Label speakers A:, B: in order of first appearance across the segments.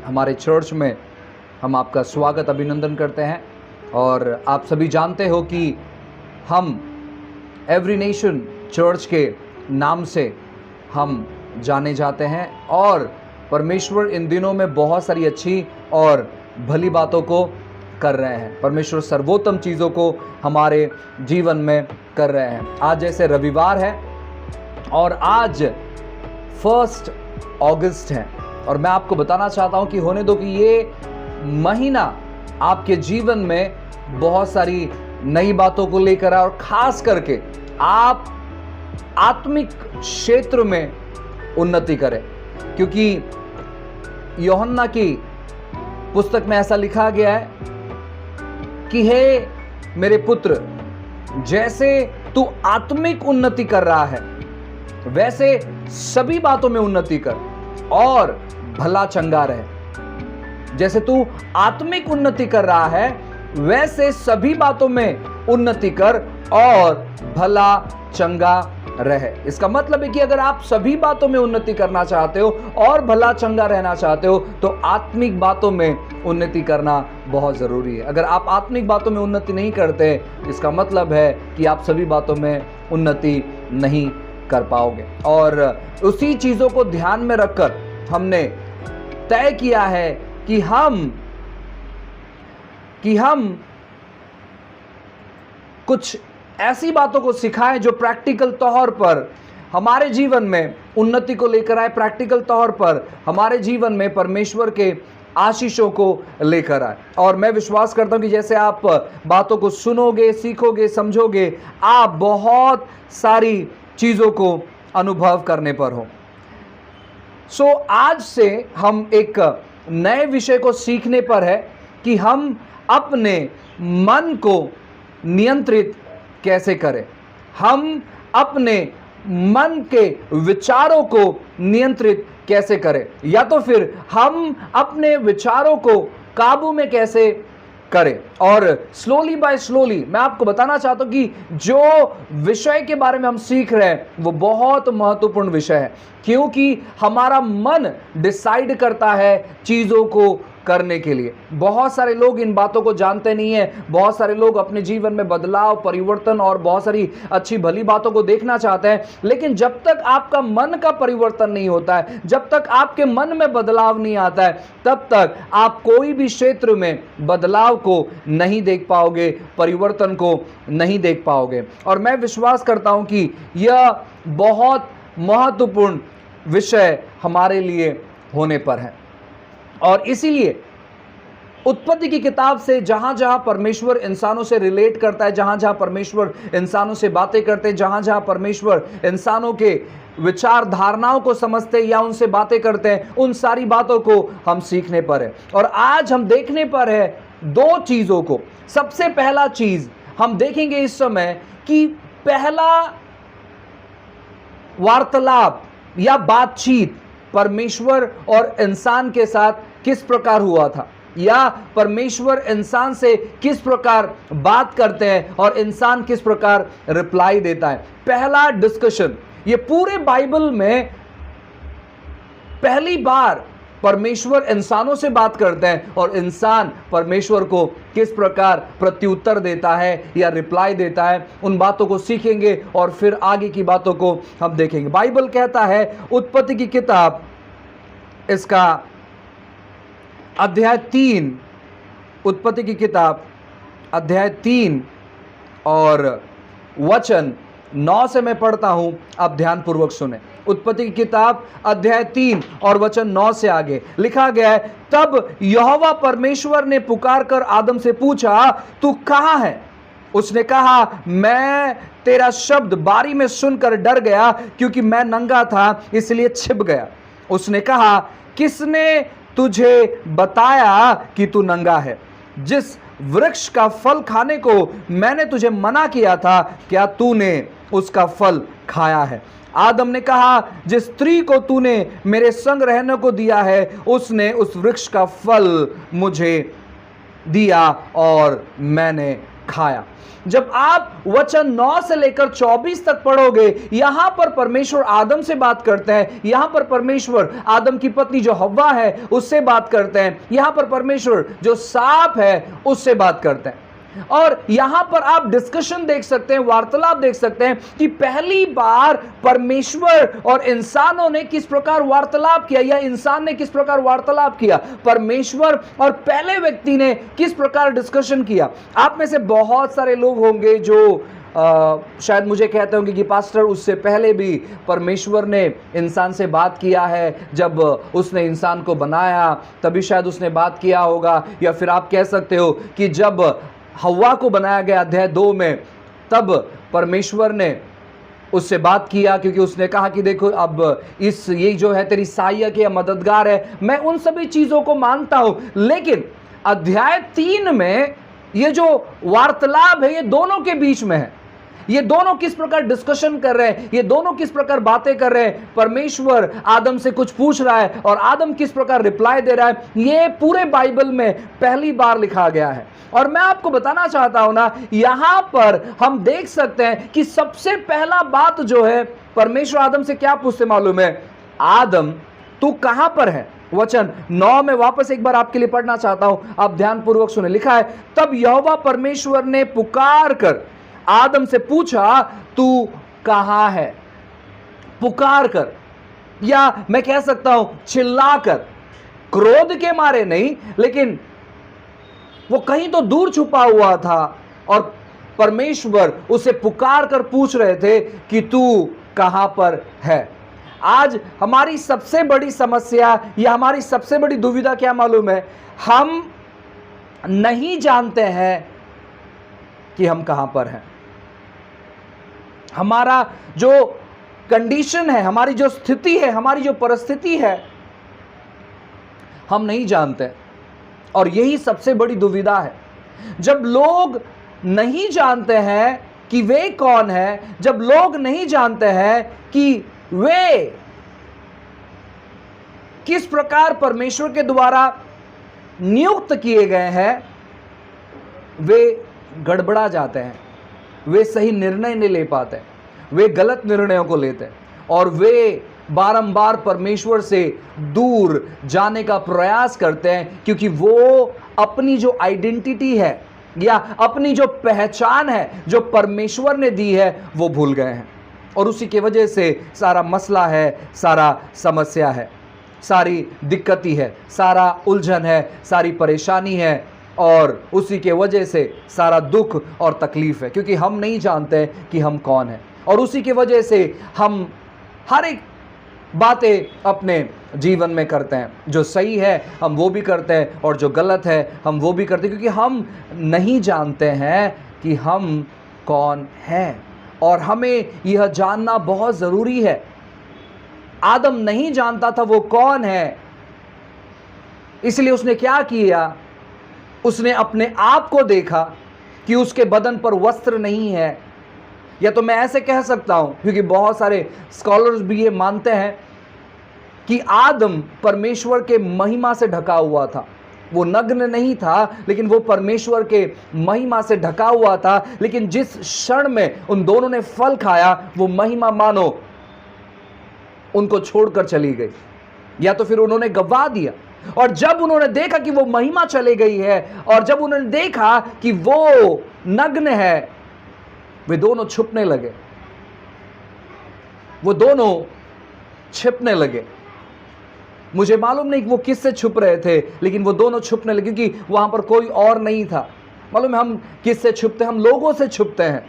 A: हमारे चर्च में हम आपका स्वागत अभिनंदन करते हैं। और आप सभी जानते हो कि हम एवरी नेशन चर्च के नाम से हम जाने जाते हैं और परमेश्वर इन दिनों में बहुत सारी अच्छी और भली बातों को कर रहे हैं। परमेश्वर सर्वोत्तम चीज़ों को हमारे जीवन में कर रहे हैं। आज जैसे रविवार है और आज 1 अगस्त है और मैं आपको बताना चाहता हूं कि होने दो कि ये महीना आपके जीवन में बहुत सारी नई बातों को लेकर आए और खास करके आप आत्मिक क्षेत्र में उन्नति करें, क्योंकि यूहन्ना की पुस्तक में ऐसा लिखा गया है कि हे मेरे पुत्र, जैसे तू आत्मिक उन्नति कर रहा है वैसे सभी बातों में उन्नति कर और भला चंगा रहे। जैसे तू आत्मिक उन्नति कर रहा है वैसे सभी बातों में उन्नति कर और भला चंगा रहे। इसका मतलब है कि अगर आप सभी बातों में उन्नति करना चाहते हो और भला चंगा रहना चाहते हो तो आत्मिक बातों में उन्नति करना बहुत जरूरी है। अगर आप आत्मिक बातों में उन्नति नहीं करते, इसका मतलब है कि आप सभी बातों में उन्नति नहीं कर पाओगे। और उसी चीजों को ध्यान में रखकर हमने तय किया है कि हम कुछ ऐसी बातों को सिखाएं जो प्रैक्टिकल तौर पर हमारे जीवन में उन्नति को लेकर आए, प्रैक्टिकल तौर पर हमारे जीवन में परमेश्वर के आशीषों को लेकर आए। और मैं विश्वास करता हूं कि जैसे आप बातों को सुनोगे, सीखोगे, समझोगे, आप बहुत सारी चीजों को अनुभव करने पर हो। आज से हम एक नए विषय को सीखने पर है कि हम अपने मन को नियंत्रित कैसे करें, हम अपने मन के विचारों को नियंत्रित कैसे करें, या तो फिर हम अपने विचारों को काबू में कैसे करें। और स्लोली बाय स्लोली मैं आपको बताना चाहता हूं कि जो विषय के बारे में हम सीख रहे हैं वो बहुत महत्वपूर्ण विषय है, क्योंकि हमारा मन डिसाइड करता है चीजों को करने के लिए। बहुत सारे लोग इन बातों को जानते नहीं हैं। बहुत सारे लोग अपने जीवन में बदलाव, परिवर्तन और बहुत सारी अच्छी भली बातों को देखना चाहते हैं, लेकिन जब तक आपका मन का परिवर्तन नहीं होता है, जब तक आपके मन में बदलाव नहीं आता है, तब तक आप कोई भी क्षेत्र में बदलाव को नहीं देख पाओगे, परिवर्तन को नहीं देख पाओगे। और मैं विश्वास करता हूं कि यह बहुत महत्वपूर्ण विषय हमारे लिए होने पर है। और इसीलिए उत्पत्ति की किताब से जहां जहां परमेश्वर इंसानों से रिलेट करता है, जहां जहां परमेश्वर इंसानों से बातें करते हैं, जहां जहां परमेश्वर इंसानों के विचार धारणाओं को समझते हैं या उनसे बातें करते हैं, उन सारी बातों को हम सीखने पर है। और आज हम देखने पर है दो चीजों को। सबसे पहला चीज हम देखेंगे इस समय कि पहला वार्तालाप या बातचीत परमेश्वर और इंसान के साथ किस प्रकार हुआ था, या परमेश्वर इंसान से किस प्रकार बात करते हैं और इंसान किस प्रकार रिप्लाई देता है। पहला डिस्कशन, ये पूरे बाइबल में पहली बार परमेश्वर इंसानों से बात करते हैं और इंसान परमेश्वर को किस प्रकार प्रत्युत्तर देता है या रिप्लाई देता है, उन बातों को सीखेंगे और फिर आगे की बातों को हम देखेंगे। बाइबल कहता है उत्पत्ति की किताब, इसका अध्याय 3, उत्पत्ति की किताब अध्याय 3 और वचन 9 से मैं पढ़ता हूं, आप ध्यान पूर्वक सुने। उत्पत्ति की किताब अध्याय 3 और वचन 9 से आगे लिखा गया है, तब यहोवा परमेश्वर ने पुकार कर आदम से पूछा, तू कहां है? उसने कहा, मैं तेरा शब्द बारी में सुनकर डर गया, क्योंकि मैं नंगा था इसलिए छिप गया। उसने कहा, किसने तुझे बताया कि तू नंगा है? जिस वृक्ष का फल खाने को मैंने तुझे मना किया था, क्या तूने उसका फल खाया है? आदम ने कहा, जिस स्त्री को तूने मेरे संग रहने को दिया है उसने उस वृक्ष का फल मुझे दिया और मैंने खाया। जब आप वचन 9 से लेकर 24 तक पढ़ोगे, यहां पर परमेश्वर आदम से बात करते हैं, यहां पर परमेश्वर आदम की पत्नी जो हव्वा है उससे बात करते हैं, यहां पर परमेश्वर जो सांप है उससे बात करते हैं। और यहां पर आप डिस्कशन देख सकते हैं, वार्तालाप देख सकते हैं कि पहली बार परमेश्वर और इंसानों ने किस प्रकार वार्तालाप किया, या इंसान ने किस प्रकार वार्तालाप किया, परमेश्वर और पहले व्यक्ति ने किस प्रकार डिस्कशन किया। आप में से बहुत सारे लोग होंगे जो शायद मुझे कहते होंगे कि पास्टर, उससे पहले भी परमेश्वर ने इंसान से बात किया है, जब उसने इंसान को बनाया तभी शायद उसने बात किया होगा। या फिर आप कह सकते हो कि जब हव्वा को बनाया गया अध्याय 2 में, तब परमेश्वर ने उससे बात किया, क्योंकि उसने कहा कि देखो अब ये जो है तेरी सहायक है, मददगार है। मैं उन सभी चीजों को मानता हूं, लेकिन अध्याय 3 में ये जो वार्तालाप है ये दोनों के बीच में है। ये दोनों किस प्रकार डिस्कशन कर रहे हैं, ये दोनों किस प्रकार बातें कर रहे हैं। परमेश्वर आदम से कुछ पूछ रहा है और आदम किस प्रकार रिप्लाई दे रहा है, ये पूरे बाइबल में पहली बार लिखा गया है। और मैं आपको बताना चाहता हूं ना, यहां पर हम देख सकते हैं कि सबसे पहला बात जो है, परमेश्वर आदम से क्या पूछते मालूम है? आदम तू कहां पर है? वचन 9 में वापस एक बार आपके लिए पढ़ना चाहता हूं, आप ध्यानपूर्वक सुने। लिखा है, तब यहोवा परमेश्वर ने पुकार कर आदम से पूछा, तू कहां है? पुकार कर, या मैं कह सकता हूं चिल्लाकर, क्रोध के मारे नहीं, लेकिन वो कहीं तो दूर छुपा हुआ था और परमेश्वर उसे पुकार कर पूछ रहे थे कि तू कहां पर है। आज हमारी सबसे बड़ी समस्या या हमारी सबसे बड़ी दुविधा क्या मालूम है? हम नहीं जानते हैं कि हम कहां पर हैं। हमारा जो कंडीशन है, हमारी जो स्थिति है, हमारी जो परिस्थिति है, हम नहीं जानते। और यही सबसे बड़ी दुविधा है। जब लोग नहीं जानते हैं कि वे कौन है, जब लोग नहीं जानते हैं कि वे किस प्रकार परमेश्वर के द्वारा नियुक्त किए गए हैं, वे गड़बड़ा जाते हैं, वे सही निर्णय नहीं ले पाते, वे गलत निर्णयों को लेते हैं और वे बारंबार परमेश्वर से दूर जाने का प्रयास करते हैं, क्योंकि वो अपनी जो आइडेंटिटी है या अपनी जो पहचान है जो परमेश्वर ने दी है वो भूल गए हैं। और उसी की वजह से सारा मसला है, सारा समस्या है, सारी दिक्कती है, सारा उलझन है, सारी परेशानी है, और उसी के वजह से सारा दुख और तकलीफ है, क्योंकि हम नहीं जानते कि हम कौन हैं। और उसी की वजह से हम हर एक बातें अपने जीवन में करते हैं, जो सही है हम वो भी करते हैं और जो गलत है हम वो भी करते हैं, क्योंकि हम नहीं जानते हैं कि हम कौन हैं। और हमें यह जानना बहुत ज़रूरी है। आदम नहीं जानता था वो कौन है, इसलिए उसने क्या किया? उसने अपने आप को देखा कि उसके बदन पर वस्त्र नहीं है। या तो मैं ऐसे कह सकता हूं, क्योंकि बहुत सारे स्कॉलर्स भी ये मानते हैं कि आदम परमेश्वर के महिमा से ढका हुआ था। वो नग्न नहीं था, लेकिन वो परमेश्वर के महिमा से ढका हुआ था। लेकिन जिस क्षण में उन दोनों ने फल खाया, वो महिमा मानो उनको छोड़कर चली गई, या तो फिर उन्होंने गवा दिया। और जब उन्होंने देखा कि वो महिमा चली गई है, और जब उन्होंने देखा कि वो नग्न है, वे दोनों छुपने लगे, वो दोनों छिपने लगे। मुझे मालूम नहीं कि वो किससे छुप रहे थे, लेकिन वो दोनों छुपने लगे, क्योंकि वहां पर कोई और नहीं था। मालूम है हम किससे छुपते हैं? हम लोगों से छुपते हैं।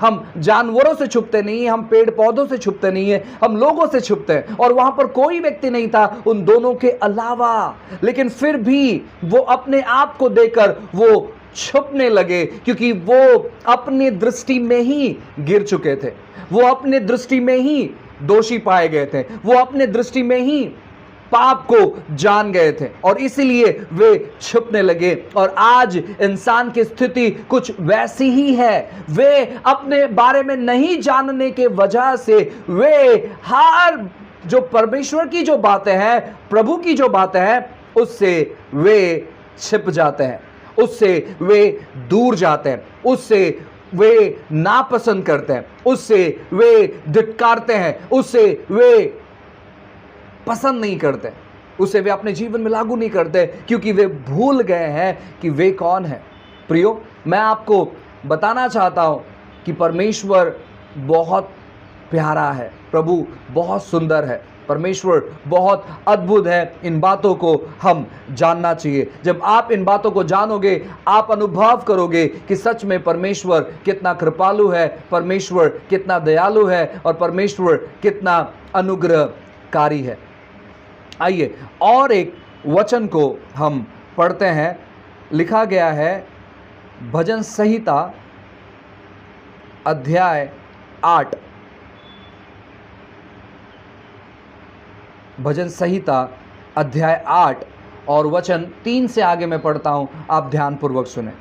A: हम जानवरों से छुपते नहीं हैं, हम पेड़ पौधों से छुपते नहीं हैं, हम लोगों से छुपते हैं। और वहां पर कोई व्यक्ति नहीं था उन दोनों के अलावा, लेकिन फिर भी वो अपने आप को देखकर वो छुपने लगे, क्योंकि वो अपनी दृष्टि में ही गिर चुके थे, वो अपने दृष्टि में ही दोषी पाए गए थे, वो अपने दृष्टि में ही पाप को जान गए थे, और इसीलिए वे छुपने लगे। और आज इंसान की स्थिति कुछ वैसी ही है। वे अपने बारे में नहीं जानने के वजह से वे हर जो परमेश्वर की जो बातें हैं, प्रभु की जो बातें हैं, उससे वे छिप जाते हैं, उससे वे दूर जाते हैं, उससे वे नापसंद करते हैं, उससे वे धिक्कारते हैं, उससे वे पसंद नहीं करते, उसे वे अपने जीवन में लागू नहीं करते, क्योंकि वे भूल गए हैं कि वे कौन है। प्रियो, मैं आपको बताना चाहता हूं कि परमेश्वर बहुत प्यारा है, प्रभु बहुत सुंदर है, परमेश्वर बहुत अद्भुत है। इन बातों को हम जानना चाहिए। जब आप इन बातों को जानोगे, आप अनुभव करोगे कि सच में परमेश्वर कितना कृपालु है, परमेश्वर कितना दयालु है और परमेश्वर कितना अनुग्रहकारी है। आइए और एक वचन को हम पढ़ते हैं। लिखा गया है भजन संहिता अध्याय 8, भजन संहिता अध्याय 8 और वचन 3 से आगे मैं पढ़ता हूं, आप ध्यानपूर्वक सुने।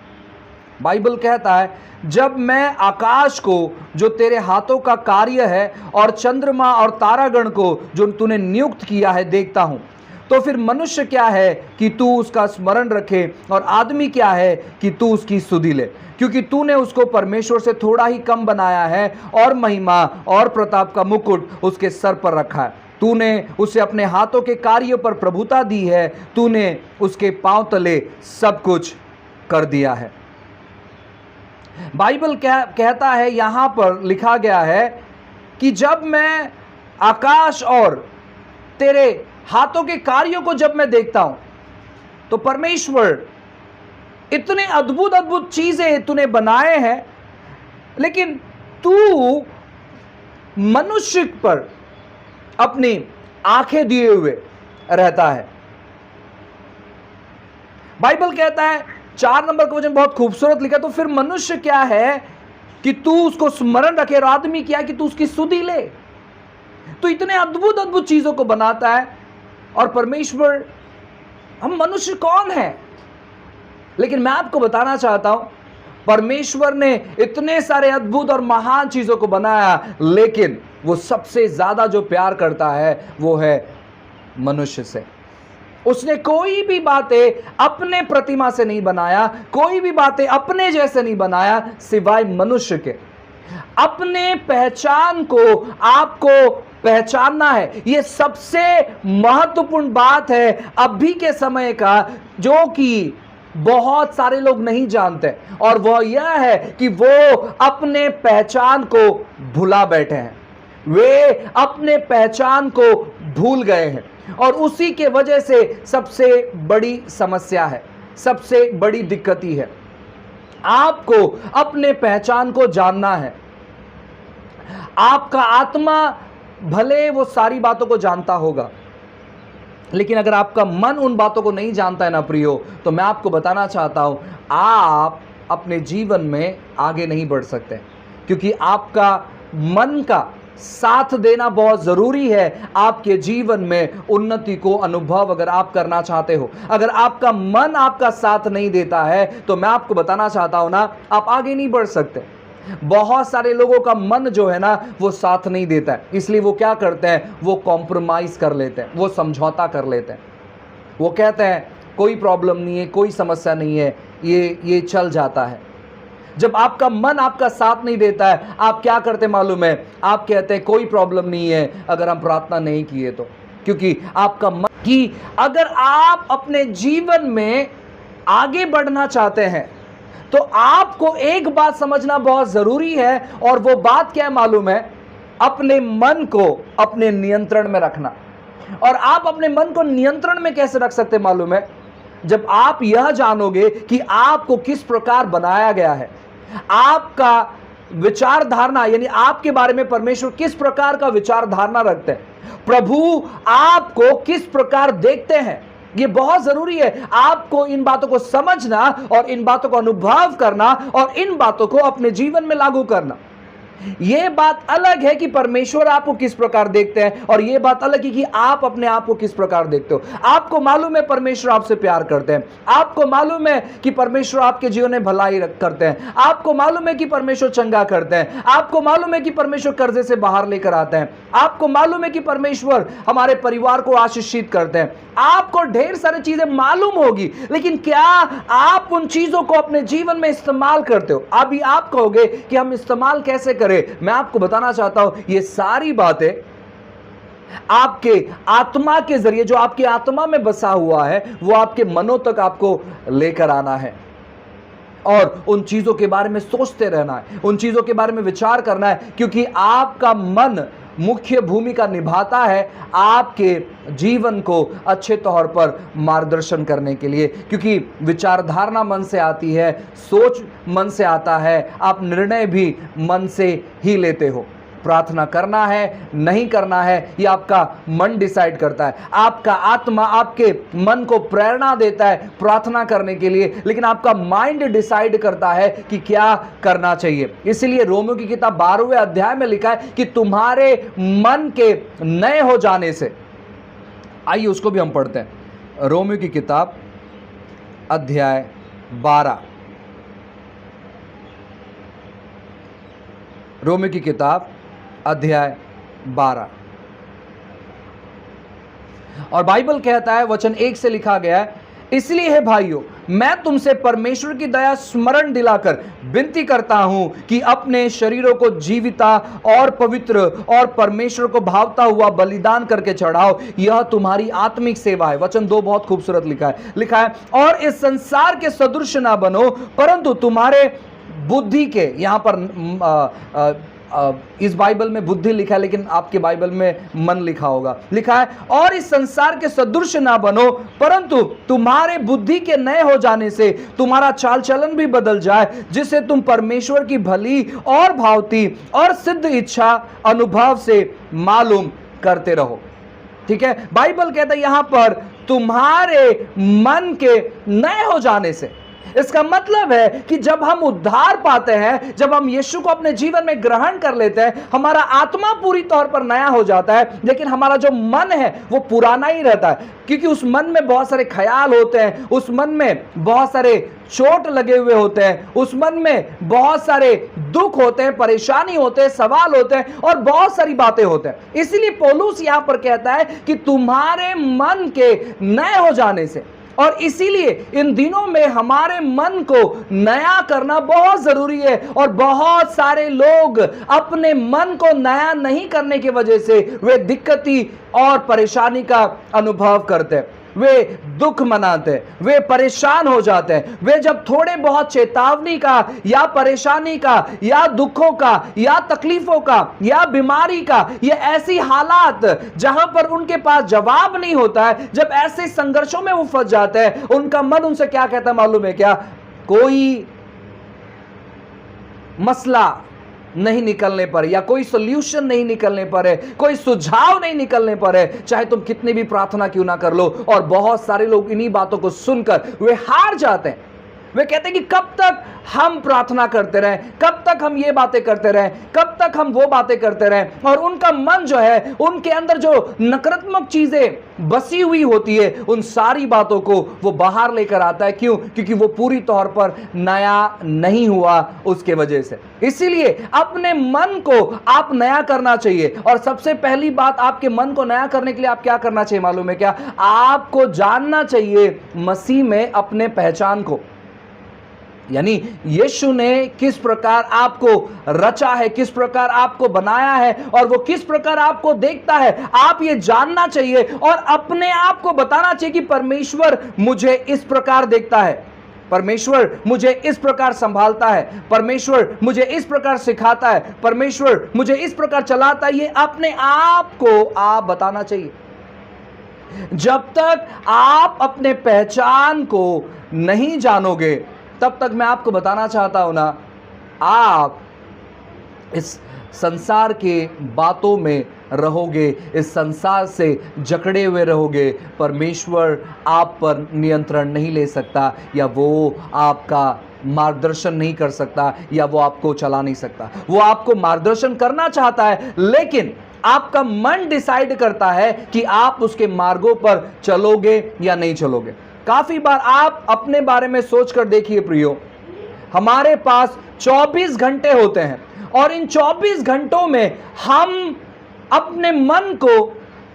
A: बाइबल कहता है, जब मैं आकाश को जो तेरे हाथों का कार्य है और चंद्रमा और तारागण को जो तूने नियुक्त किया है देखता हूं, तो फिर मनुष्य क्या है कि तू उसका स्मरण रखे और आदमी क्या है कि तू उसकी सुधि ले। क्योंकि तूने उसको परमेश्वर से थोड़ा ही कम बनाया है और महिमा और प्रताप का मुकुट उसके सर पर रखा है। तूने उसे अपने हाथों के कार्यों पर प्रभुता दी है, तूने उसके पांव तले सब कुछ कर दिया है। बाइबल कहता है, यहां पर लिखा गया है कि जब मैं आकाश और तेरे हाथों के कार्यों को जब मैं देखता हूं, तो परमेश्वर इतने अद्भुत अद्भुत चीजें तूने बनाए हैं, लेकिन तू मनुष्य पर अपनी आंखें दिए हुए रहता है। बाइबल कहता है 4 नंबर का वचन बहुत खूबसूरत लिखा, तो फिर मनुष्य क्या है कि तू उसको स्मरण रखे और आदमी क्या है कि तू उसकी सुधि ले। तो इतने अद्भुत अद्भुत चीजों को बनाता है और परमेश्वर, हम मनुष्य कौन है? लेकिन मैं आपको बताना चाहता हूं, परमेश्वर ने इतने सारे अद्भुत और महान चीजों को बनाया, लेकिन वो सबसे ज्यादा जो प्यार करता है वो है मनुष्य से। उसने कोई भी बातें अपने प्रतिमा से नहीं बनाया, कोई भी बातें अपने जैसे नहीं बनाया, सिवाय मनुष्य के। अपने पहचान को आपको पहचानना है, यह सबसे महत्वपूर्ण बात है अभी के समय का, जो कि बहुत सारे लोग नहीं जानते, और वह यह है कि वो अपने पहचान को भुला बैठे हैं। वे अपने पहचान को भूल गए हैं और उसी के वजह से सबसे बड़ी समस्या है, सबसे बड़ी दिक्कत ही है। आपको अपने पहचान को जानना है। आपका आत्मा भले वो सारी बातों को जानता होगा, लेकिन अगर आपका मन उन बातों को नहीं जानता है ना प्रियो, तो मैं आपको बताना चाहता हूं, आप अपने जीवन में आगे नहीं बढ़ सकते, क्योंकि आपका मन का साथ देना बहुत जरूरी है आपके जीवन में उन्नति को अनुभव अगर आप करना चाहते हो। अगर आपका मन आपका साथ नहीं देता है, तो मैं आपको बताना चाहता हूं ना, आप आगे नहीं बढ़ सकते। बहुत सारे लोगों का मन जो है ना, वो साथ नहीं देता है, इसलिए वो क्या करते हैं, वो कॉम्प्रोमाइज कर लेते हैं, वो समझौता कर लेते हैं। वो कहते हैं कोई प्रॉब्लम नहीं है, कोई समस्या नहीं है, ये चल जाता है। जब आपका मन आपका साथ नहीं देता है, आप क्या करते मालूम है, आप कहते हैं कोई प्रॉब्लम नहीं है अगर हम प्रार्थना नहीं किए तो, क्योंकि आपका मन कि अगर आप अपने जीवन में आगे बढ़ना चाहते हैं, तो आपको एक बात समझना बहुत जरूरी है, और वो बात क्या है मालूम है, अपने मन को अपने नियंत्रण में रखना। और आप अपने मन को नियंत्रण में कैसे रख सकते मालूम है, जब आप यह जानोगे कि आपको किस प्रकार बनाया गया है, आपका विचार धारणा, यानी आपके बारे में परमेश्वर किस प्रकार का विचार धारणा रखते हैं, प्रभु आपको किस प्रकार देखते हैं, ये बहुत जरूरी है। आपको इन बातों को समझना और इन बातों को अनुभव करना और इन बातों को अपने जीवन में लागू करना। ये बात अलग है कि परमेश्वर आपको किस प्रकार देखते हैं, और ये बात अलग है कि आप अपने आप को किस प्रकार देखते हो। आपको मालूम है परमेश्वर आपसे प्यार करते हैं, आपको मालूम है कि परमेश्वर आपके जीवन में भलाई करते हैं, आपको मालूम है कि परमेश्वर चंगा करते हैं, आपको मालूम है कि परमेश्वर कर्जे से बाहर लेकर आते हैं, आपको मालूम है कि परमेश्वर हमारे परिवार को आशीषित करते हैं। आपको ढेर सारी चीजें मालूम होगी, लेकिन क्या आप उन चीजों को अपने जीवन में इस्तेमाल करते हो? अभी आप कहोगे कि हम इस्तेमाल कैसे करें। मैं आपको बताना चाहता हूं, ये सारी बातें आपके आत्मा के जरिए, जो आपकी आत्मा में बसा हुआ है, वो आपके मनों तक आपको लेकर आना है और उन चीजों के बारे में सोचते रहना है, उन चीजों के बारे में विचार करना है, क्योंकि आपका मन मुख्य भूमिका निभाता है आपके जीवन को अच्छे तौर पर मार्गदर्शन करने के लिए। क्योंकि विचारधारणा मन से आती है, सोच मन से आता है, आप निर्णय भी मन से ही लेते हो। प्रार्थना करना है नहीं करना है, ये आपका मन डिसाइड करता है। आपका आत्मा आपके मन को प्रेरणा देता है प्रार्थना करने के लिए, लेकिन आपका माइंड डिसाइड करता है कि क्या करना चाहिए। इसलिए रोमियो की किताब 12वें अध्याय में लिखा है कि तुम्हारे मन के नए हो जाने से, आइए उसको भी हम पढ़ते हैं। रोमियो की किताब अध्याय 12, रोमियो की किताब अध्याय 12, और बाइबल कहता है, वचन 1 से लिखा गया है, इसलिए है भाइयों, मैं तुमसे परमेश्वर की दया स्मरण दिलाकर विनती करता हूं कि अपने शरीरों को जीविता और पवित्र और परमेश्वर को भावता हुआ बलिदान करके चढ़ाओ, यह तुम्हारी आत्मिक सेवा है। वचन 2 बहुत खूबसूरत लिखा है, और इस संसार के सदृश ना बनो, परंतु तुम्हारे बुद्धि के, यहां पर इस बाइबल में बुद्धि लिखा है, लेकिन आपके बाइबल में मन लिखा होगा। लिखा है, और इस संसार के सदृश ना बनो, परंतु तुम्हारे बुद्धि के नए हो जाने से तुम्हारा चाल चलन भी बदल जाए, जिससे तुम परमेश्वर की भली और भावती और सिद्ध इच्छा अनुभव से मालूम करते रहो। ठीक है, बाइबल कहता है यहां पर तुम्हारे मन के नए हो जाने से। इसका मतलब है कि जब हम उद्धार पाते हैं, जब हम यीशु को अपने जीवन में ग्रहण कर लेते हैं, हमारा आत्मा पूरी तौर पर नया हो जाता है, लेकिन हमारा जो मन है वो पुराना ही रहता है। क्योंकि उस मन में बहुत सारे ख्याल होते हैं, उस मन में बहुत सारे चोट लगे हुए होते हैं, उस मन में बहुत सारे दुख होते हैं, परेशानी होते हैं, सवाल होते हैं और बहुत सारी बातें होते हैं। इसलिए पौलुस यहां पर कहता है कि तुम्हारे मन के नए हो जाने से, और इसीलिए इन दिनों में हमारे मन को नया करना बहुत जरूरी है। और बहुत सारे लोग अपने मन को नया नहीं करने की वजह से वे दिक्कती और परेशानी का अनुभव करते हैं, वे दुख मनाते हैं, वे परेशान हो जाते हैं। वे जब थोड़े बहुत चेतावनी का या परेशानी का या दुखों का या तकलीफों का या बीमारी का, ये ऐसी हालात जहां पर उनके पास जवाब नहीं होता है, जब ऐसे संघर्षों में वो फंस जाते हैं, उनका मन उनसे क्या कहता है मालूम है क्या? कोई मसला नहीं निकलने पर या कोई सॉल्यूशन नहीं निकलने पर है, कोई सुझाव नहीं निकलने पर है, चाहे तुम कितनी भी प्रार्थना क्यों ना कर लो। और बहुत सारे लोग इन्हीं बातों को सुनकर वे हार जाते हैं। वे कहते हैं कि कब तक हम प्रार्थना करते रहें, कब तक हम ये बातें करते रहें, कब तक हम वो बातें करते रहें। और उनका मन जो है, उनके अंदर जो नकारात्मक चीजें बसी हुई होती है, उन सारी बातों को वो बाहर लेकर आता है। क्यों? क्योंकि वो पूरी तौर पर नया नहीं हुआ उसके वजह से। इसीलिए अपने मन को आप नया करना चाहिए। और सबसे पहली बात, आपके मन को नया करने के लिए आप क्या करना चाहिए मालूम है क्या? आपको जानना चाहिए मसीह में अपने पहचान को, यानी यीशु ने किस प्रकार आपको रचा है, किस प्रकार आपको बनाया है और वो किस प्रकार आपको देखता है। आप ये जानना चाहिए और अपने आप को बताना चाहिए कि परमेश्वर मुझे इस प्रकार देखता है, परमेश्वर मुझे इस प्रकार संभालता है, परमेश्वर मुझे इस प्रकार सिखाता है, परमेश्वर मुझे इस प्रकार चलाता है। ये अपने आप को आप बताना चाहिए। जब तक आप अपने पहचान को नहीं जानोगे, तब तक मैं आपको बताना चाहता हूं ना, आप इस संसार के बातों में रहोगे, इस संसार से जकड़े हुए रहोगे। परमेश्वर आप पर नियंत्रण नहीं ले सकता, या वो आपका मार्गदर्शन नहीं कर सकता या वो आपको चला नहीं सकता। वो आपको मार्गदर्शन करना चाहता है, लेकिन आपका मन डिसाइड करता है कि आप उसके मार्गों पर चलोगे या नहीं चलोगे। काफी बार आप अपने बारे में सोचकर देखिए प्रियो, हमारे पास 24 घंटे होते हैं और इन 24 घंटों में हम अपने मन को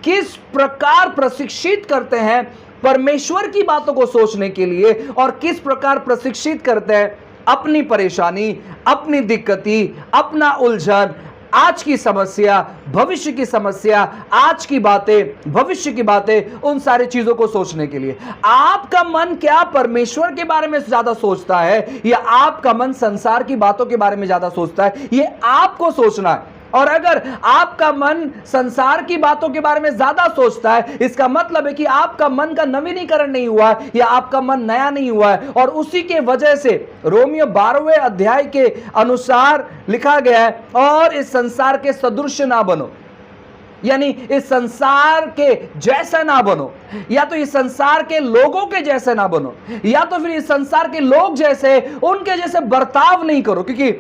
A: किस प्रकार प्रशिक्षित करते हैं परमेश्वर की बातों को सोचने के लिए, और किस प्रकार प्रशिक्षित करते हैं अपनी परेशानी, अपनी दिक्कती, अपना उलझन, आज की समस्या, भविष्य की समस्या, आज की बातें, भविष्य की बातें, उन सारी चीजों को सोचने के लिए। आपका मन क्या परमेश्वर के बारे में ज्यादा सोचता है या आपका मन संसार की बातों के बारे में ज्यादा सोचता है, ये आपको सोचना है। और अगर आपका मन संसार की बातों के बारे में ज्यादा सोचता है, इसका मतलब है कि आपका मन का नवीनीकरण नहीं हुआ है या आपका मन नया नहीं हुआ है। और उसी के वजह से रोमियो 12वें अध्याय के अनुसार लिखा गया है, और इस संसार के सदृश ना बनो, यानी इस संसार के जैसा ना बनो, या तो इस संसार के लोगों के जैसे ना बनो, या तो फिर इस संसार के लोग जैसे, उनके जैसे बर्ताव नहीं करो। क्योंकि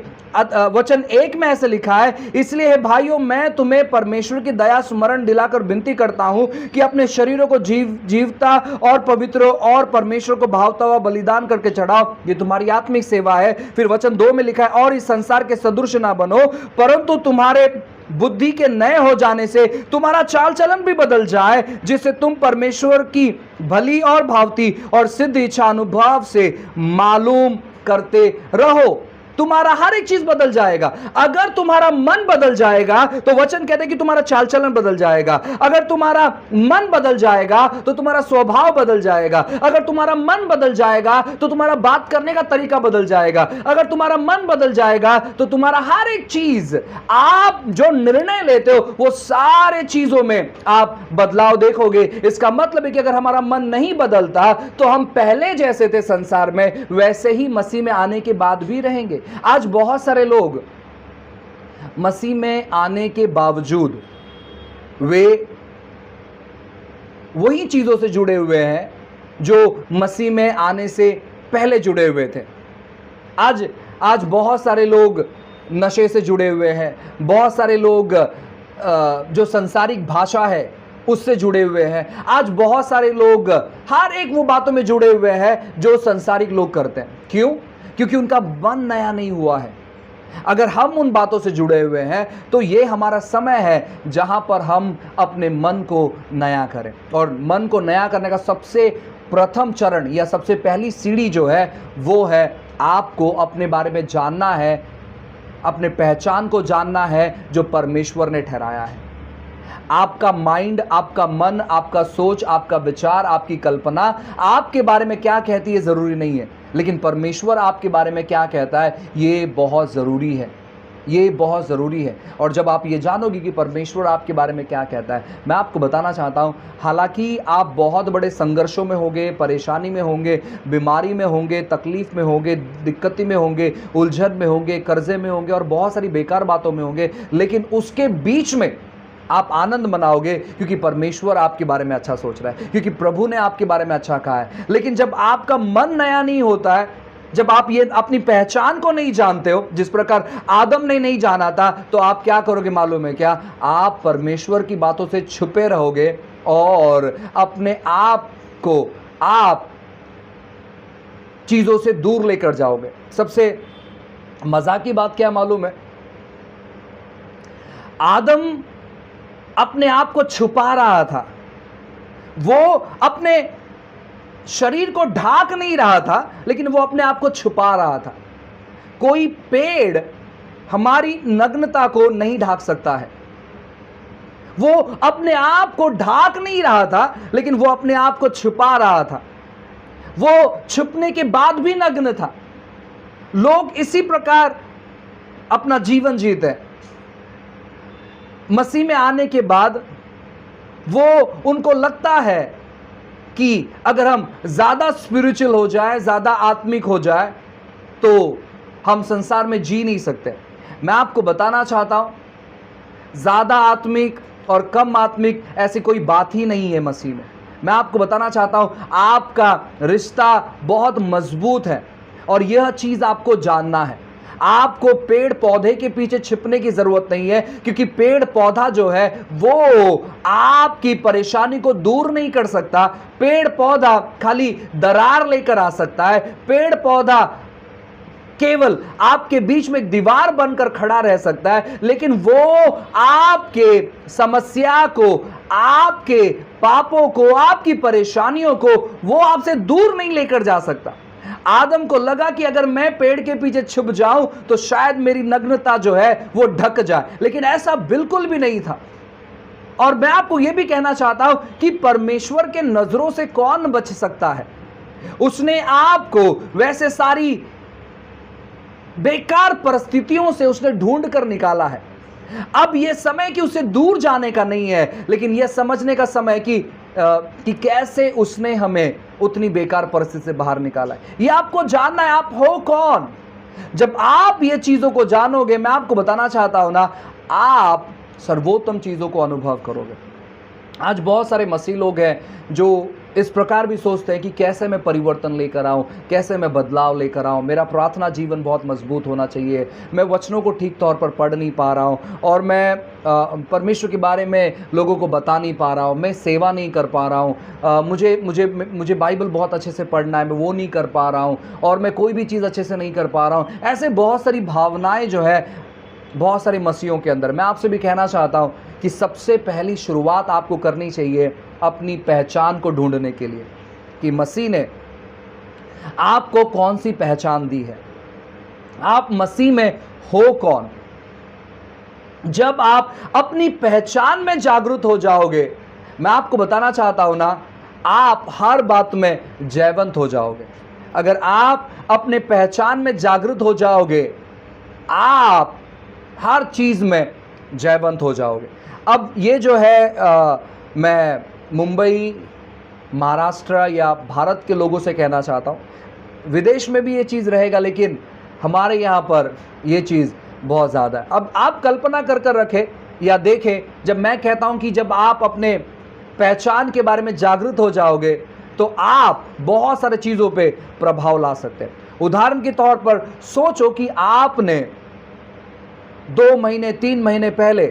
A: वचन 1 में ऐसे लिखा है, इसलिए हे भाइयों मैं तुम्हें परमेश्वर की दया स्मरण दिलाकर विनती करता हूं कि अपने शरीरों को जीवता और पवित्र और परमेश्वर को भावता हुआ बलिदान करके चढ़ाओ, ये तुम्हारी आत्मिक सेवा है। फिर वचन 2 में लिखा है, और इस संसार के सदृश ना बनो, परंतु तुम्हारे बुद्धि के नए हो जाने से तुम्हारा चाल चलन भी बदल जाए, जिससे तुम परमेश्वर की भली और भावती और सिद्ध इच्छा अनुभव से मालूम करते रहो। तुम्हारा हर एक चीज बदल जाएगा। अगर तुम्हारा मन बदल जाएगा तो वचन कहते हैं कि तुम्हारा चाल चलन बदल जाएगा। अगर तुम्हारा मन बदल जाएगा तो तुम्हारा स्वभाव बदल जाएगा। अगर तुम्हारा मन बदल जाएगा तो तुम्हारा बात करने का तरीका बदल जाएगा। अगर तुम्हारा मन बदल जाएगा तो तुम्हारा हर एक चीज, आप जो निर्णय लेते हो वो सारे चीजों में आप बदलाव देखोगे। इसका मतलब है कि अगर हमारा मन नहीं बदलता तो हम पहले जैसे थे संसार में, वैसे ही मसीह में आने के बाद भी रहेंगे। आज बहुत सारे लोग मसीह में आने के बावजूद वे वही चीजों से जुड़े हुए हैं जो मसीह में आने से पहले जुड़े हुए थे। आज बहुत सारे लोग नशे से जुड़े हुए हैं, बहुत सारे लोग जो संसारिक भाषा है उससे जुड़े हुए हैं। आज बहुत सारे लोग हर एक वो बातों में जुड़े हुए हैं जो संसारिक लोग करते हैं। क्यों? क्योंकि उनका मन नया नहीं हुआ है। अगर हम उन बातों से जुड़े हुए हैं तो ये हमारा समय है जहां पर हम अपने मन को नया करें। और मन को नया करने का सबसे प्रथम चरण या सबसे पहली सीढ़ी जो है वो है आपको अपने बारे में जानना है, अपने पहचान को जानना है जो परमेश्वर ने ठहराया है। आपका माइंड, आपका मन, आपका सोच, आपका विचार, आपकी कल्पना आपके बारे में क्या कहती है जरूरी नहीं है, लेकिन परमेश्वर आपके बारे में क्या कहता है ये बहुत ज़रूरी है। ये बहुत ज़रूरी है। और जब आप ये जानोगे कि परमेश्वर आपके बारे में क्या कहता है, मैं आपको बताना चाहता हूँ, हालांकि आप बहुत बड़े संघर्षों में होंगे, परेशानी में होंगे, बीमारी में होंगे, तकलीफ़ में होंगे, दिक्कती में होंगे, उलझन में होंगे, कर्जे में होंगे और बहुत सारी बेकार बातों में होंगे, लेकिन उसके बीच में आप आनंद मनाओगे क्योंकि परमेश्वर आपके बारे में अच्छा सोच रहा है, क्योंकि प्रभु ने आपके बारे में अच्छा कहा है। लेकिन जब आपका मन नया नहीं होता है, जब आप ये अपनी पहचान को नहीं जानते हो, जिस प्रकार आदम ने नहीं जाना था, तो आप क्या करोगे मालूम है क्या? आप परमेश्वर की बातों से छुपे रहोगे और अपने आप को आप चीजों से दूर लेकर जाओगे। सबसे मजाक की बात क्या मालूम है? आदम अपने आप को छुपा रहा था, वो अपने शरीर को ढाक नहीं रहा था, लेकिन वो अपने आप को छुपा रहा था। कोई पेड़ हमारी नग्नता को नहीं ढाक सकता है। वो अपने आप को ढाक नहीं रहा था, लेकिन वो अपने आप को छुपा रहा था। वो छुपने के बाद भी नग्न था। लोग इसी प्रकार अपना जीवन जीते हैं। मसीह में आने के बाद वो उनको लगता है कि अगर हम ज़्यादा स्पिरिचुअल हो जाए, ज़्यादा आत्मिक हो जाए, तो हम संसार में जी नहीं सकते। मैं आपको बताना चाहता हूँ, ज़्यादा आत्मिक और कम आत्मिक ऐसी कोई बात ही नहीं है मसीह में। मैं आपको बताना चाहता हूँ, आपका रिश्ता बहुत मजबूत है। और यह चीज आपको जानना है। आपको पेड़ पौधे के पीछे छिपने की जरूरत नहीं है, क्योंकि पेड़ पौधा जो है वो आपकी परेशानी को दूर नहीं कर सकता। पेड़ पौधा खाली दरार लेकर आ सकता है। पेड़ पौधा केवल आपके बीच में एक दीवार बनकर खड़ा रह सकता है, लेकिन वो आपके समस्या को, आपके पापों को, आपकी परेशानियों को वो आपसे दूर नहीं लेकर जा सकता। आदम को लगा कि अगर मैं पेड़ के पीछे छुप जाऊं तो शायद मेरी नग्नता जो है वो ढक जाए, लेकिन ऐसा बिल्कुल भी नहीं था। और मैं आपको यह भी कहना चाहता हूं कि परमेश्वर के नजरों से कौन बच सकता है। उसने आपको वैसे सारी बेकार परिस्थितियों से उसने ढूंढ कर निकाला है। अब यह समय कि उसे दूर जाने का नहीं है, लेकिन यह समझने का समय कि कैसे उसने हमें उतनी बेकार परिस्थिति से बाहर निकाला है। यह आपको जानना है, आप हो कौन। जब आप ये चीजों को जानोगे, मैं आपको बताना चाहता हूं ना, आप सर्वोत्तम चीजों को अनुभव करोगे। आज बहुत सारे मसीह लोग हैं जो इस प्रकार भी सोचते हैं कि कैसे मैं परिवर्तन लेकर आऊं, कैसे मैं बदलाव लेकर आऊं, मेरा प्रार्थना जीवन बहुत मजबूत होना चाहिए, मैं वचनों को ठीक तौर पर पढ़ नहीं पा रहा हूं, और मैं परमेश्वर के बारे में लोगों को बता नहीं पा रहा हूं, मैं सेवा नहीं कर पा रहा हूं, मुझे बाइबल बहुत अच्छे से पढ़ना है, मैं वो नहीं कर पा रहा हूं, और मैं कोई भी चीज़ अच्छे से नहीं कर पा रहा हूं। ऐसे बहुत सारी भावनाएं जो है बहुत सारे मसीहों के अंदर। मैं आपसे भी कहना चाहता हूं कि सबसे पहली शुरुआत आपको करनी चाहिए अपनी पहचान को ढूंढने के लिए, कि मसीह ने आपको कौन सी पहचान दी है, आप मसीह में हो कौन। जब आप अपनी पहचान में जागरूक हो जाओगे, मैं आपको बताना चाहता हूं ना, आप हर बात में जयवंत हो जाओगे। अगर आप अपने पहचान में जागरूक हो जाओगे, आप हर चीज में जयवंत हो जाओगे। अब ये जो है मैं मुंबई, महाराष्ट्र या भारत के लोगों से कहना चाहता हूँ, विदेश में भी ये चीज़ रहेगा, लेकिन हमारे यहाँ पर ये चीज़ बहुत ज़्यादा है। अब आप कल्पना कर कर रखें या देखें, जब मैं कहता हूँ कि जब आप अपने पहचान के बारे में जागरूक हो जाओगे तो आप बहुत सारे चीज़ों पे प्रभाव ला सकते हैं। उदाहरण के तौर पर सोचो कि आपने 2 महीने 3 महीने पहले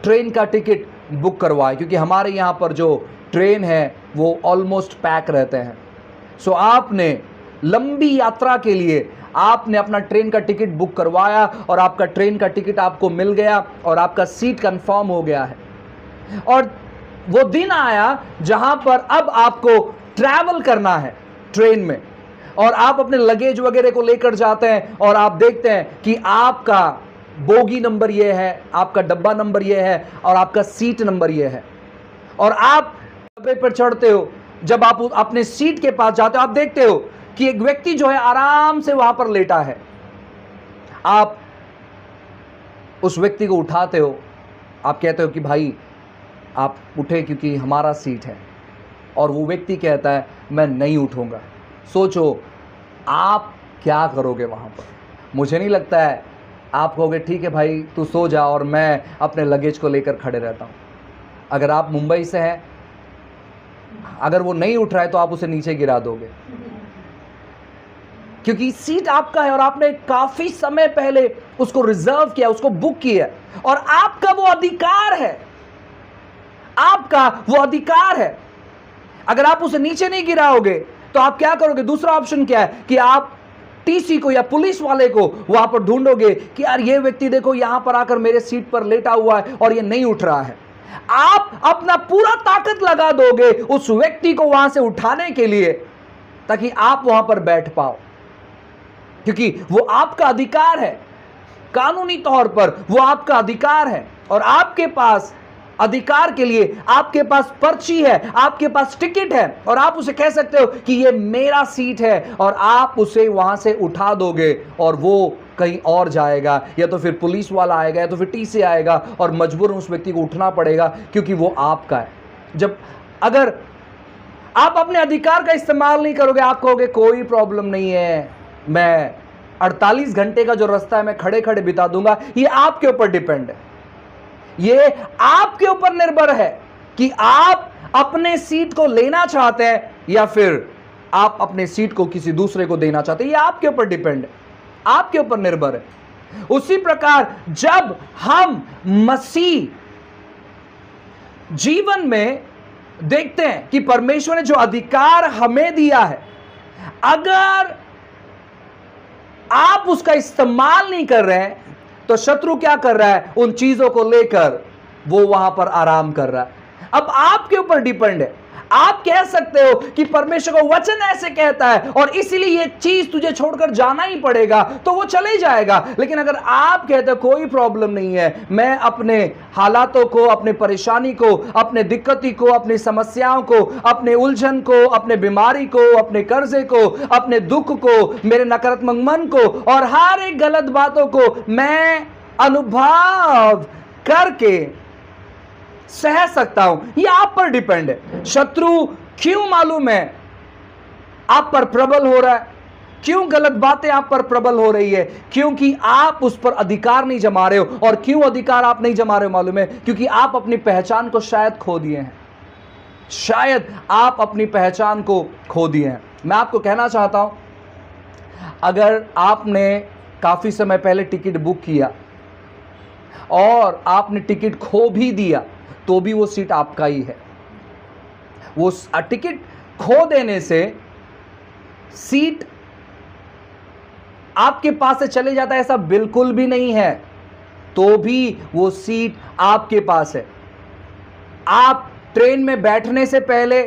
A: ट्रेन का टिकट बुक करवाए, क्योंकि हमारे यहाँ पर जो ट्रेन है वो ऑलमोस्ट पैक रहते हैं। सो आपने लंबी यात्रा के लिए आपने अपना ट्रेन का टिकट बुक करवाया और आपका ट्रेन का टिकट आपको मिल गया और आपका सीट कंफर्म हो गया है। और वो दिन आया जहां पर अब आपको ट्रैवल करना है ट्रेन में, और आप अपने लगेज वगैरह को लेकर जाते हैं और आप देखते हैं कि आपका बोगी नंबर ये है, आपका डब्बा नंबर ये है और आपका सीट नंबर ये है, और आप डब्बे पर चढ़ते हो। जब आप अपने सीट के पास जाते हो, आप देखते हो कि एक व्यक्ति जो है आराम से वहां पर लेटा है। आप उस व्यक्ति को उठाते हो, आप कहते हो कि भाई आप उठे क्योंकि हमारा सीट है, और वो व्यक्ति कहता है मैं नहीं उठूंगा। सोचो आप क्या करोगे वहां पर। मुझे नहीं लगता है आप कहोगे ठीक है भाई तू सो जा और मैं अपने लगेज को लेकर खड़े रहता हूं। अगर आप मुंबई से हैं, अगर वो नहीं उठ रहा है तो आप उसे नीचे गिरा दोगे, क्योंकि सीट आपका है और आपने काफी समय पहले उसको रिजर्व किया, उसको बुक किया, और आपका वो अधिकार है, आपका वो अधिकार है। अगर आप उसे नीचे नहीं गिराओगे तो आप क्या करोगे? दूसरा ऑप्शन क्या है कि आप टीसी को या पुलिस वाले को वहां पर ढूंढोगे कि यार ये व्यक्ति देखो यहां पर आकर मेरे सीट पर लेटा हुआ है और ये नहीं उठ रहा है। आप अपना पूरा ताकत लगा दोगे उस व्यक्ति को वहां से उठाने के लिए, ताकि आप वहां पर बैठ पाओ, क्योंकि वो आपका अधिकार है। कानूनी तौर पर वो आपका अधिकार है, और आपके पास अधिकार के लिए आपके पास पर्ची है, आपके पास टिकट है, और आप उसे कह सकते हो कि ये मेरा सीट है, और आप उसे वहां से उठा दोगे और वो कहीं और जाएगा, या तो फिर पुलिस वाला आएगा या तो फिर टीसी आएगा, और मजबूरन उस व्यक्ति को उठना पड़ेगा क्योंकि वो आपका है। जब अगर आप अपने अधिकार का इस्तेमाल नहीं करोगे, आप कहोगे कोई प्रॉब्लम नहीं है, मैं 48 घंटे का जो रास्ता है मैं खड़े खड़े बिता दूंगा। ये आपके ऊपर डिपेंड है, ये आपके ऊपर निर्भर है कि आप अपने सीट को लेना चाहते हैं या फिर आप अपने सीट को किसी दूसरे को देना चाहते हैं, ये आपके ऊपर डिपेंड है, आपके ऊपर निर्भर है। उसी प्रकार जब हम मसीह जीवन में देखते हैं कि परमेश्वर ने जो अधिकार हमें दिया है, अगर आप उसका इस्तेमाल नहीं कर रहे हैं तो शत्रु क्या कर रहा है, उन चीजों को लेकर वो वहां पर आराम कर रहा है। अब आपके ऊपर डिपेंड है। आप कह सकते हो कि परमेश्वर का वचन ऐसे कहता है और इसीलिए ये चीज तुझे छोड़कर जाना ही पड़ेगा, तो वो चले जाएगा। लेकिन अगर आप कहते हो कोई प्रॉब्लम नहीं है, मैं अपने हालातों को, अपने परेशानी को, अपने दिक्कती को, अपनी समस्याओं को, अपने उलझन को, अपने बीमारी को, अपने कर्जे को, अपने दुख को, मेरे नकारात्मक मन को और हर एक गलत बातों को मैं अनुभव करके सह सकता हूं, यह आप पर डिपेंड है। शत्रु क्यों मालूम है आप पर प्रबल हो रहा है, क्यों गलत बातें आप पर प्रबल हो रही है? क्योंकि आप उस पर अधिकार नहीं जमा रहे हो। और क्यों अधिकार आप नहीं जमा रहे हो मालूम है? क्योंकि आप अपनी पहचान को शायद खो दिए हैं। शायद आप अपनी पहचान को खो दिए हैं। मैं आपको कहना चाहता हूं, अगर आपने काफी समय पहले टिकट बुक किया और आपने टिकट खो भी दिया, तो भी वो सीट आपका ही है। वो टिकट खो देने से सीट आपके पास से चले जाता है ऐसा बिल्कुल भी नहीं है, तो भी वो सीट आपके पास है। आप ट्रेन में बैठने से पहले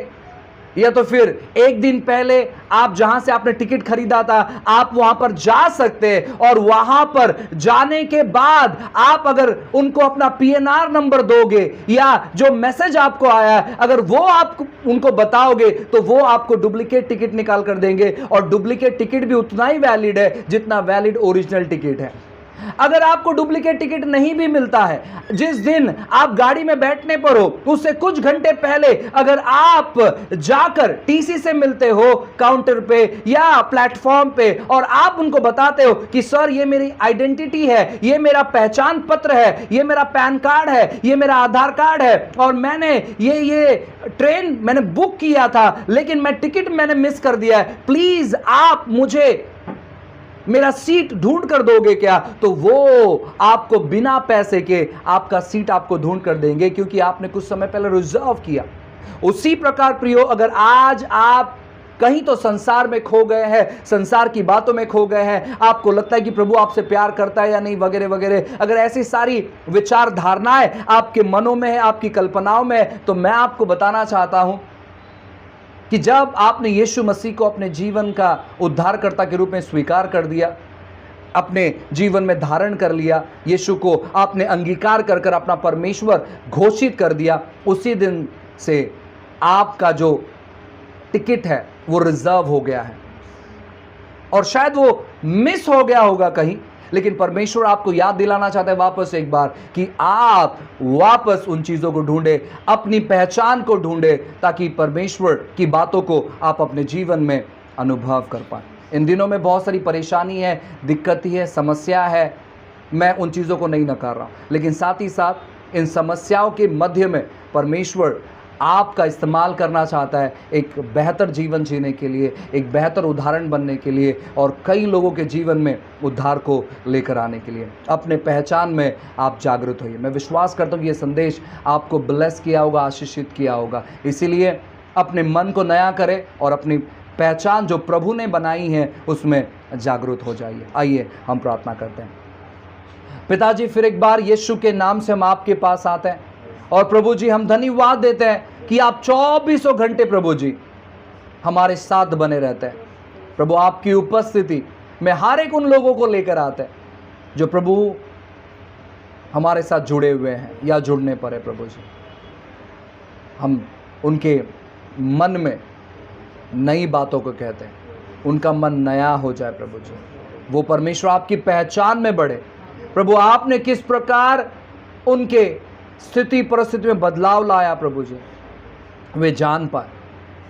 A: या तो फिर एक दिन पहले आप जहां से आपने टिकट खरीदा था, आप वहां पर जा सकते हैं और वहां पर जाने के बाद आप अगर उनको अपना पीएनआर नंबर दोगे या जो मैसेज आपको आया है, अगर वो आप उनको बताओगे तो वो आपको डुप्लीकेट टिकट निकाल कर देंगे। और डुप्लीकेट टिकट भी उतना ही वैलिड है जितना वैलिड ओरिजिनल टिकट है। अगर आपको डुप्लीकेट टिकट नहीं भी मिलता है, जिस दिन आप गाड़ी में बैठने पर हो उससे कुछ घंटे पहले अगर आप जाकर टीसी से मिलते हो काउंटर पे या प्लेटफॉर्म पे और आप उनको बताते हो कि सर ये मेरी आइडेंटिटी है, ये मेरा पहचान पत्र है, ये मेरा पैन कार्ड है, ये मेरा आधार कार्ड है और मैंने ये ट्रेन मैंने बुक किया था लेकिन मैं टिकट मैंने मिस कर दिया है, प्लीज आप मुझे मेरा सीट ढूंढ कर दोगे क्या? तो वो आपको बिना पैसे के आपका सीट आपको ढूंढ कर देंगे, क्योंकि आपने कुछ समय पहले रिजर्व किया। उसी प्रकार प्रियो, अगर आज आप कहीं तो संसार में खो गए हैं, संसार की बातों में खो गए हैं, आपको लगता है कि प्रभु आपसे प्यार करता है या नहीं वगैरह वगैरह, अगर ऐसी सारी विचार धारणाएं आपके मनों में है, आपकी कल्पनाओं में है, तो मैं आपको बताना चाहता हूं कि जब आपने यीशु मसीह को अपने जीवन का उद्धारकर्ता के रूप में स्वीकार कर दिया, अपने जीवन में धारण कर लिया, यीशु को आपने अंगीकार कर कर अपना परमेश्वर घोषित कर दिया, उसी दिन से आपका जो टिकट है वो रिजर्व हो गया है। और शायद वो मिस हो गया होगा कहीं, लेकिन परमेश्वर आपको याद दिलाना चाहता है वापस एक बार कि आप वापस उन चीज़ों को ढूंढे, अपनी पहचान को ढूंढे, ताकि परमेश्वर की बातों को आप अपने जीवन में अनुभव कर पाएं। इन दिनों में बहुत सारी परेशानी है, दिक्कत है, समस्या है, मैं उन चीज़ों को नहीं नकार रहा हूँ, लेकिन साथ ही साथ इन समस्याओं के मध्य में परमेश्वर आपका इस्तेमाल करना चाहता है एक बेहतर जीवन जीने के लिए, एक बेहतर उदाहरण बनने के लिए और कई लोगों के जीवन में उद्धार को लेकर आने के लिए। अपने पहचान में आप जागरूक होइए। मैं विश्वास करता हूँ कि ये संदेश आपको ब्लेस किया होगा, आशीषित किया होगा। इसीलिए अपने मन को नया करें और अपनी पहचान जो प्रभु ने बनाई है उसमें जागरूक हो जाइए। आइए हम प्रार्थना करते हैं। पिताजी, फिर एक बार यीशु के नाम से हम आपके पास आते हैं और प्रभु जी हम धन्यवाद देते हैं कि आप 24 घंटे प्रभु जी हमारे साथ बने रहते हैं। प्रभु आपकी उपस्थिति में हर एक उन लोगों को लेकर आते हैं जो प्रभु हमारे साथ जुड़े हुए हैं या जुड़ने पर है। प्रभु जी हम उनके मन में नई बातों को कहते हैं, उनका मन नया हो जाए प्रभु जी, वो परमेश्वर आपकी पहचान में बढ़े। प्रभु आपने किस प्रकार उनके स्थिति परिस्थिति में बदलाव लाया प्रभु जी, वे जान पाए।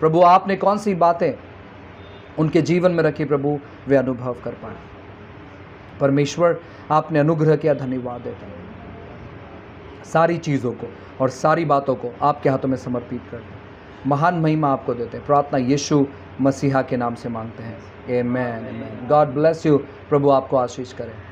A: प्रभु आपने कौन सी बातें उनके जीवन में रखी प्रभु, वे अनुभव कर पाए। परमेश्वर आपने अनुग्रह किया, धन्यवाद देते हैं। सारी चीज़ों को और सारी बातों को आपके हाथों में समर्पित करते हैं। महान महिमा आपको देते हैं। प्रार्थना यीशु मसीहा के नाम से मांगते हैं, आमेन आमेन। गॉड ब्लेस यू, प्रभु आपको आशीष करे।